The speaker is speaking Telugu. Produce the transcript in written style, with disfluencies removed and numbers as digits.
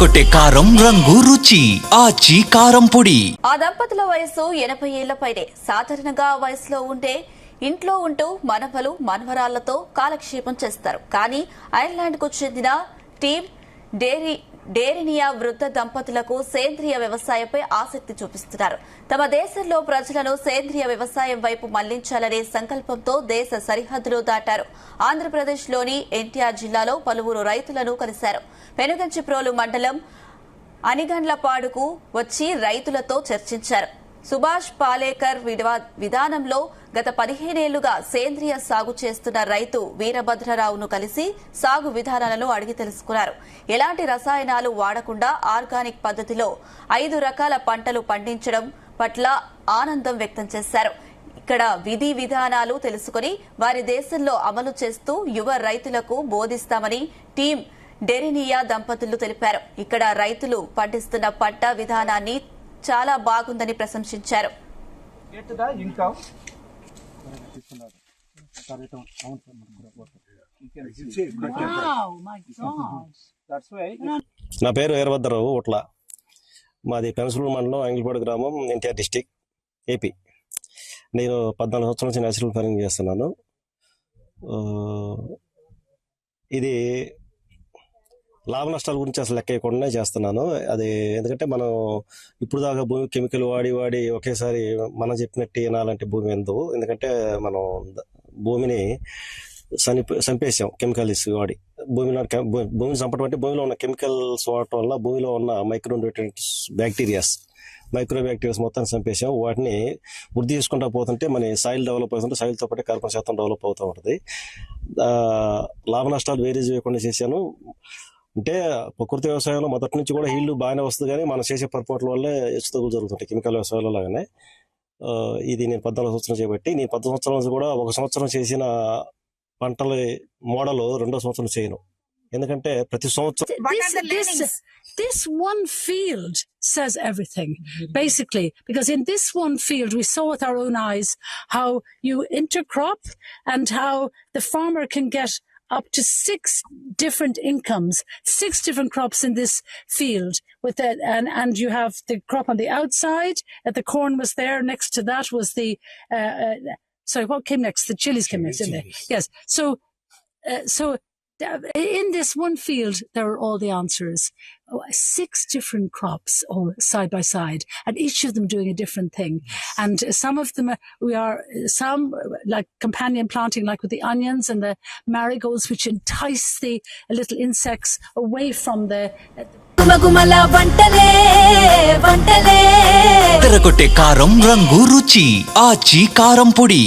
అదరగొట్టే కారం రంగు రుచి ఆచి కారం పొడి. ఆ దంపతుల వయసు 80 ఏళ్ల పైనే. సాధారణంగా వయసులో ఉంటే ఇంట్లో ఉంటూ మనవలు మనవరాళ్లతో కాలక్షేపం చేస్తారు. కానీ ఐర్లాండ్ కు చెందిన టీమ్ డేరినియా వృద్ధ దంపతులకు సేంద్రియ వ్యవసాయంపై ఆసక్తి చూపిస్తున్నారు. తమ దేశంలో ప్రజలను సేంద్రియ వ్యవసాయం వైపు మళ్లించాలనే సంకల్పంతో దేశ సరిహద్దులు దాటారు. ఆంధ్రప్రదేశ్లోని ఎన్టీఆర్ జిల్లాలో పలువురు రైతులను కలిశారు. పెనుగంచిప్రోలు మండలం అనిగండ్లపాడుకు వచ్చి రైతులతో చర్చించారు. సుభాష్ పాలేకర్ విధానంలో గత 15 ఏళ్లుగా సేంద్రియ సాగు చేస్తున్న రైతు వీరభద్రరావును కలిసి సాగు విధానాలను అడిగి తెలుసుకున్నారు. ఎలాంటి రసాయనాలు వాడకుండా ఆర్గానిక్ పద్ధతిలో 5 రకాల పంటలు పండించడం పట్ల ఆనందం వ్యక్తం చేశారు. ఇక్కడ విధి విధానాలు తెలుసుకుని వారి దేశంలో అమలు చేస్తూ యువ రైతులకు బోధిస్తామని టీం డెరినియా దంపతులు తెలిపారు. ఇక్కడ రైతులు పండిస్తున్న పంట విధానాన్ని చాలా బాగుందని ప్రశంసించారు. నా పేరు వీరభద్రరావు ఉట్ల. మాది పెన్సలూరు మండలం అంగిలిపాడు గ్రామం, ఎన్టీఆర్ డిస్టిక్, ఏపీ. నేను 14 సంవత్సరాల నుంచి నేచురల్ ఫార్మింగ్ చేస్తున్నాను. ఇది లాభ నష్టాల గురించి అసలు లెక్క వేయకుండానే చేస్తున్నాను. అది ఎందుకంటే మనం ఇప్పుడు దాకా భూమి కెమికల్ వాడి ఒకేసారి మనం చెప్పినట్టు వినాలంటే భూమి ఎందు, ఎందుకంటే మనం భూమిని చంపేసాం కెమికల్స్ వాడి. భూమిని చంపడం అంటే భూమిలో ఉన్న కెమికల్స్ వాడటం వల్ల భూమిలో ఉన్న మైక్రోన్యూట్రియంట్స్ మైక్రో బ్యాక్టీరియాస్ మొత్తం చంపేసాం. వాటిని వృద్ధి చేసుకుంటూ పోతుంటే మన సాయిల్ డెవలప్ అవుతుంటే సాయిల్తో పాటు కార్బన్ శాతం డెవలప్ అవుతూ ఉంటుంది. లాభ నష్టాలు వేరే చేయకుండా చేశాను. అంటే ప్రకృతి వ్యవసాయంలో మొదటి నుంచి కూడా ఈల్డ్ బాగానే వస్తుంది, కానీ మనం చేసే పొరపాట్ల వల్లే హెచ్చుతగ్గులు జరుగుతుంటాయి కెమికల్ వ్యవసాయంలో లాగానే. ఇది నేను 14 సంవత్సరం చేయబట్టి, నేను 10 సంవత్సరాల నుంచి కూడా 1 సంవత్సరం చేసిన పంటల మోడల్ 2వ సంవత్సరం చేయను. ఎందుకంటే ప్రతి సంవత్సరం this one field says everything, basically, because in this one field we saw with our own eyes how you intercrop and how the farmer can get up to 6 different incomes, 6 different crops in this field with that, and you have the crop on the outside, the corn was there, next to that was the sorry, what came next? The chilies came next, didn't they? Yes. So in this one field there are all the answers. 6 different crops all side by side, and each of them doing a different thing. And some of them some like companion planting, like with the onions and the marigolds, which entice the little insects away from the అదరగొట్టే కారం రంగు రుచి ఆచి కారం పొడి.